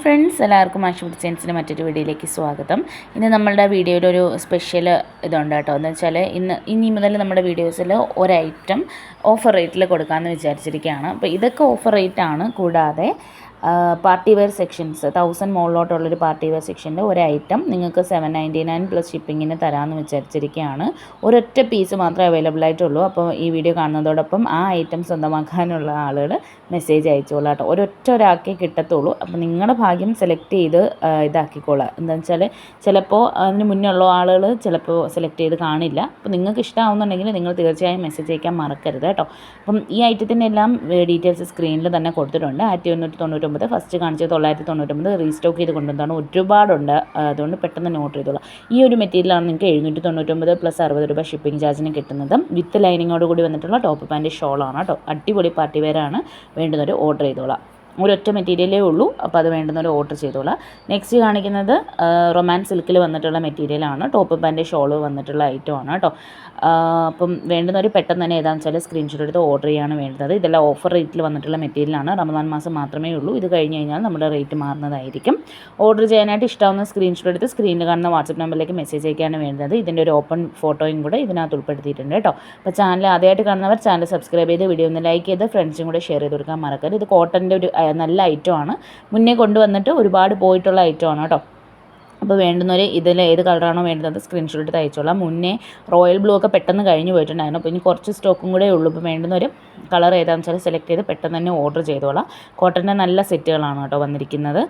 Friends, എല്ലാവർക്കും ആശുപത്രി സയൻസിൻ്റെ മറ്റൊരു വീഡിയോയിലേക്ക് സ്വാഗതം. ഇന്ന് നമ്മളുടെ വീഡിയോയിലൊരു സ്പെഷ്യൽ ഇതുണ്ട് കേട്ടോ. എന്ന് വെച്ചാൽ ഇനി മുതൽ നമ്മുടെ വീഡിയോസിൽ ഒരൈറ്റം ഓഫർ റേറ്റിൽ കൊടുക്കാമെന്ന് വിചാരിച്ചിരിക്കുകയാണ്. അപ്പോൾ ഇതൊക്കെ ഓഫർ റേറ്റാണ്. കൂടാതെ പാർട്ടി വെയർ സെക്ഷൻസ് 1000 മുകളിലോട്ടുള്ളൊരു പാർട്ടി വെയർ സെക്ഷൻ്റെ ഒരു ഐറ്റം നിങ്ങൾക്ക് 799 പ്ലസ് ഷിപ്പിങ്ങിന് തരാമെന്ന് വിചാരിച്ചിരിക്കുകയാണ്. ഒരൊറ്റ പീസ് മാത്രമേ അവൈലബിൾ ആയിട്ടുള്ളൂ. അപ്പോൾ ഈ വീഡിയോ കാണുന്നതോടൊപ്പം ആ ഐറ്റം സ്വന്തമാക്കാനുള്ള ആളുകൾ മെസ്സേജ് അയച്ചോളാം കേട്ടോ. ഒരാൾക്കേ കിട്ടത്തുള്ളൂ. അപ്പോൾ നിങ്ങളുടെ ഭാഗ്യം സെലക്ട് ചെയ്ത് ഇതാക്കിക്കോളാം. എന്താണെന്ന് വെച്ചാൽ ചിലപ്പോൾ അതിന് മുന്നേ ഉള്ള ആളുകൾ ചിലപ്പോൾ സെലക്ട് ചെയ്ത് കാണില്ല. അപ്പോൾ നിങ്ങൾക്ക് ഇഷ്ടമാവുന്നുണ്ടെങ്കിൽ നിങ്ങൾ തീർച്ചയായും മെസ്സേജ് അയക്കാൻ മറക്കരുത് കേട്ടോ. അപ്പം ഈ ഐറ്റത്തിൻ്റെ എല്ലാം ഡീറ്റെയിൽസ് സ്ക്രീനിൽ തന്നെ കൊടുത്തിട്ടുണ്ട്. 1199 ഫസ്റ്റ് കാണിച്ചത് 999 റീസ്റ്റോക്ക് ചെയ്ത് കൊണ്ടുവന്നതാണ്. ഒരുപാടുണ്ട്, അതുകൊണ്ട് പെട്ടെന്ന് നോട്ട് ചെയ്തോളാം. ഈ ഒരു മെറ്റീരിയലാണ് നിങ്ങൾക്ക് 799 പ്ലസ് 60 രൂപ ഷിപ്പിംഗ് ചാർജിന് കിട്ടുന്നത്. വിത്ത് ലൈനിങ്ങോട് കൂടി വന്നിട്ടുള്ള ടോപ്പ് പാൻറ്റ് ഷോളാണ് കേട്ടോ. അടിപൊളി പാർട്ടി വെയറാണ്. വേണ്ടുന്നവർ ഓർഡർ ചെയ്തോളാം. ഒരൊറ്റ മെറ്റീരിയലേ ഉള്ളൂ. അപ്പോൾ അത് വേണ്ടുന്നവർ ഓർഡർ ചെയ്തോളാം. നെക്സ്റ്റ് കാണിക്കുന്നത് റൊമാൻസ് സിൽക്കിൽ വന്നിട്ടുള്ള മെറ്റീരിയലാണ്. ടോപ്പ് പാൻറ്റ് ഷോള് വന്നിട്ടുള്ള ഐറ്റമാണ് കേട്ടോ. അപ്പം വേണ്ടുന്നവർ പെട്ടെന്ന് തന്നെ ഏതാണെന്ന് വെച്ചാൽ സ്ക്രീൻഷോട്ട് എടുത്ത് ഓർഡർ ചെയ്യാണ് വേണ്ടത്. ഇതെല്ലാം ഓഫർ റേറ്റിൽ വന്നിട്ടുള്ള മെറ്റീരിയലാണ്. റമദാൻ മാസം മാത്രമേ ഉള്ളൂ. ഇത് കഴിഞ്ഞ് കഴിഞ്ഞാൽ നമ്മുടെ റേറ്റ് മാറുന്നതായിരിക്കും. ഓർഡർ ചെയ്യാനായിട്ട് ഇഷ്ടമാവുന്ന സ്ക്രീൻഷോട്ട് എടുത്ത് സ്ക്രീനിൽ കാണുന്ന വാട്സപ്പ് നമ്പറിലേക്ക് മെസ്സേജ് അയക്കാണ് വേണ്ടത്. ഇതിൻ്റെ ഒരു ഓപ്പൺ ഫോട്ടോയും കൂടെ ഇതിനകത്ത് ഉൾപ്പെടുത്തിയിട്ടുണ്ട് കേട്ടോ. അപ്പോൾ ചാനൽ ആദ്യമായിട്ട് കാണുന്നവർ ചാനൽ സബ്സ്ക്രൈബ് ചെയ്ത് വീഡിയോ ഒന്ന് ലൈക്ക് ചെയ്ത് ഫ്രണ്ട്സും കൂടെ ഷെയർ ചെയ്ത് കൊടുക്കാൻ മറക്കരുത്. ഇത് കോട്ടൻ്റെ ഒരു നല്ല ഐറ്റമാണ്. മുന്നേ കൊണ്ടുവന്നിട്ട് ഒരുപാട് പോയിട്ടുള്ള ഐറ്റമാണ് കേട്ടോ. അപ്പോൾ വേണ്ടുന്നവർ ഇതിൽ ഏത് കളറാണോ വേണ്ടത് സ്ക്രീൻഷോട്ട് എടുത്ത് അയച്ചോളാം. മുന്നേ റോയൽ ബ്ലൂ ഒക്കെ പെട്ടെന്ന് കഴിഞ്ഞ് പോയിട്ടുണ്ടായിരുന്നു. അപ്പോൾ ഇനി കുറച്ച് സ്റ്റോക്കും കൂടെ ഉള്ളൂ. അപ്പോൾ വേണ്ടുന്നവർ കളർ ഏതാണെന്ന് വെച്ചാൽ സെലക്ട് ചെയ്ത് പെട്ടെന്ന് തന്നെ ഓർഡർ ചെയ്തോളാം. കോട്ടൻ്റെ നല്ല സെറ്റുകളാണ് കേട്ടോ വന്നിരിക്കുന്നത്.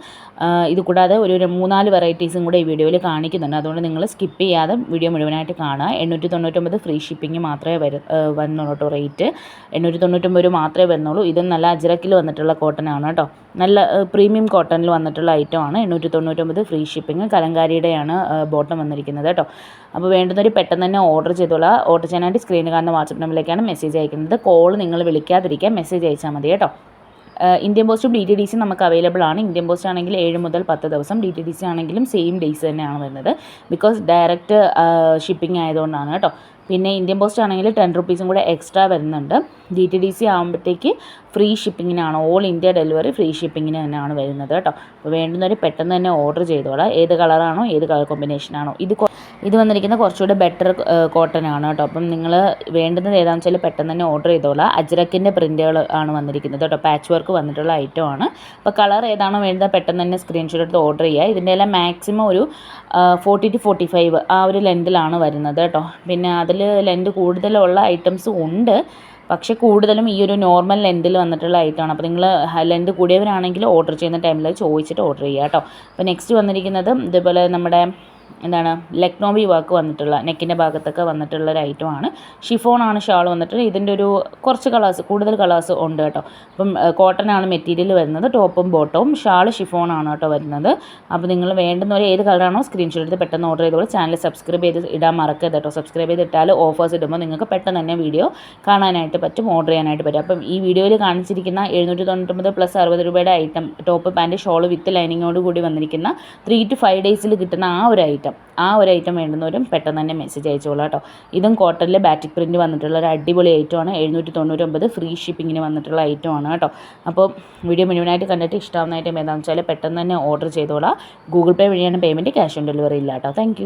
ഇത് കൂടാതെ ഒരു 3-4 വെറൈറ്റീസും കൂടെ ഈ വീഡിയോയിൽ കാണിക്കുന്നുണ്ട്. അതുകൊണ്ട് നിങ്ങൾ സ്കിപ്പ് ചെയ്യാതെ വീഡിയോ മുഴുവനായിട്ട് കാണുക. 899 ഫ്രീ ഷിപ്പിംഗ് മാത്രമേ വരുന്നുള്ളൂ കേട്ടോ. റേറ്റ് 899 മാത്രമേ വരുന്നുള്ളൂ. ഇത് നല്ല അജ്രക്കിൽ വന്നിട്ടുള്ള കോട്ടനാണ് കേട്ടോ. നല്ല പ്രീമിയം കോട്ടണിൽ വന്നിട്ടുള്ള ഐറ്റമാണ്. 899 ഫ്രീ ഷിപ്പിംഗ്. കലങ്കാരിയുടെയാണ് ബോട്ടം വന്നിരിക്കുന്നത് കേട്ടോ. അപ്പോൾ വേണ്ടുന്നവർ പെട്ടെന്ന് തന്നെ ഓർഡർ ചെയ്തോളാം. ഓർഡർ ചെയ്യാനായിട്ട് സ്ക്രീനിൽ കാണുന്ന വാട്സപ്പ് നമ്പറിലേക്കാണ് മെസ്സേജ് അയക്കുന്നത്. കോൾ നിങ്ങൾ വിളിക്കാതിരിക്കാൻ മെസ്സേജ് അയച്ചാൽ മതി കേട്ടോ. ഇന്ത്യൻ പോസ്റ്റും DTDC നമുക്ക് അവൈലബിൾ ആണ്. ഇന്ത്യൻ പോസ്റ്റ് ആണെങ്കിൽ 7 മുതൽ 10 ദിവസം, DTDC ആണെങ്കിലും സെയിം ഡേയ്സ് തന്നെയാണ് വരുന്നത്. ബിക്കോസ് ഡയറക്റ്റ് ഷിപ്പിംഗ് ആയതുകൊണ്ടാണ് കേട്ടോ. പിന്നെ ഇന്ത്യൻ പോസ്റ്റ് ആണെങ്കിൽ 10 റുപ്പീസും കൂടെ എക്സ്ട്രാ വരുന്നുണ്ട്. DTDC ആകുമ്പോഴത്തേക്ക് ഫ്രീ ഷിപ്പിങ്ങിനാണ്. ഓൾ ഇന്ത്യ ഡെലിവറി ഫ്രീ ഷിപ്പിങ്ങിന് തന്നെയാണ് വരുന്നത് കേട്ടോ. അപ്പോൾ വേണ്ടുന്നവർ പെട്ടെന്ന് തന്നെ ഓർഡർ ചെയ്തോളാം. ഏത് കളറാണോ ഏത് കളർ കോമ്പിനേഷനാണോ. ഇത് വന്നിരിക്കുന്ന കുറച്ചുകൂടെ ബെറ്റർ കോട്ടൺ ആണ് കേട്ടോ. അപ്പം നിങ്ങൾ വേണ്ടുന്നത് ഏതാണെന്ന് വെച്ചാൽ പെട്ടെന്ന് തന്നെ ഓർഡർ ചെയ്തോളാം. അജ്രക്കിൻ്റെ പ്രിൻറ്റുകൾ ആണ് വന്നിരിക്കുന്നത് കേട്ടോ. പാച്ച് വർക്ക് വന്നിട്ടുള്ള ഐറ്റമാണ്. അപ്പോൾ കളർ ഏതാണോ വേണ്ടത് പെട്ടെന്ന് തന്നെ സ്ക്രീൻഷോട്ട് എടുത്ത് ഓർഡർ ചെയ്യുക. ഇതിൻ്റെ എല്ലാം മാക്സിമം ഒരു 40 to 45 ആ ഒരു ലെന്തിലാണ് വരുന്നത് കേട്ടോ. പിന്നെ അതിൽ ലെന്ത് കൂടുതലുള്ള ഐറ്റംസും ഉണ്ട്. പക്ഷേ കൂടുതലും ഈ ഒരു നോർമൽ ലെന്തിൽ വന്നിട്ടുള്ള ഐറ്റമാണ്. അപ്പോൾ നിങ്ങൾ ലെന്ത് കൂടിയവരാണെങ്കിൽ ഓർഡർ ചെയ്യുന്ന ടൈമിൽ ചോദിച്ചിട്ട് ഓർഡർ ചെയ്യുക കേട്ടോ. അപ്പോൾ നെക്സ്റ്റ് വന്നിരിക്കുന്നത് ഇതുപോലെ നമ്മുടെ ലക്നോവി വർക്ക് വന്നിട്ടുള്ള നെക്കിൻ്റെ ഭാഗത്തൊക്കെ വന്നിട്ടുള്ള ഒരു ഐറ്റമാണ്. ഷിഫോണാണ് ഷാൾ വന്നിട്ട്. ഇതിൻ്റെ ഒരു കുറച്ച് കൂടുതൽ കളേഴ്സ് ഉണ്ട് കേട്ടോ. അപ്പം കോട്ടനാണ് മെറ്റീരിയൽ വരുന്നത്. ടോപ്പും ബോട്ടവും. ഷാൾ ഷിഫോണാണ് കേട്ടോ വരുന്നത്. അപ്പോൾ നിങ്ങൾ വേണ്ടുന്നവരെ ഏത് കളറാണോ സ്ക്രീൻഷോട്ട് എടുത്ത് പെട്ടെന്ന് ഓർഡർ ചെയ്തോളൂ. ചാനൽ സബ്സ്ക്രൈബ് ചെയ്ത് ഇടാൻ മറക്കരുത് കേട്ടോ. സബ്സ്ക്രൈബ് ചെയ്തിട്ടാൽ ഓഫേഴ്സ് ഇടുമ്പോൾ നിങ്ങൾക്ക് പെട്ടെന്ന് തന്നെ വീഡിയോ കാണാനായിട്ട് പറ്റും, ഓർഡർ ചെയ്യാനായിട്ട് പറ്റും. അപ്പം ഈ വീഡിയോയിൽ കാണിച്ചിരിക്കുന്ന 799 പ്ലസ് 60 രൂപയുടെ item top pant shawl with ലൈനിങ്ങോട് കൂടി വന്നിരിക്കുന്ന 3 to 5 ഡേയ്സിൽ കിട്ടുന്ന ആ ഒരു ഐറ്റം വേണ്ടുന്നവരും പെട്ടെന്ന് തന്നെ മെസ്സേജ് അയച്ചോളാം കേട്ടോ. ഇതും കോട്ടണിൽ ബാറ്റിക് പ്രിൻറ്റ് വന്നിട്ടുള്ള ഒരു അടിപൊളി ഐറ്റമാണ്. 799 ഫ്രീ ഷിപ്പിങ്ങിന് വന്നിട്ടുള്ള ഐറ്റമാണ് കേട്ടോ. അപ്പോൾ വീഡിയോ മുഴുവനായിട്ട് കണ്ടിട്ട് ഇഷ്ടമാവുന്ന ഐറ്റം ഏതാണെന്ന് വെച്ചാൽ പെട്ടെന്ന് തന്നെ ഓർഡർ ചെയ്തോളാം. ഗൂഗിൾ പേ വഴിയാണ് പേയ്മെൻറ്റ്, ക്യാഷ് ഓൺ ഡെലിവറി ഇല്ല കേട്ടോ. താങ്ക്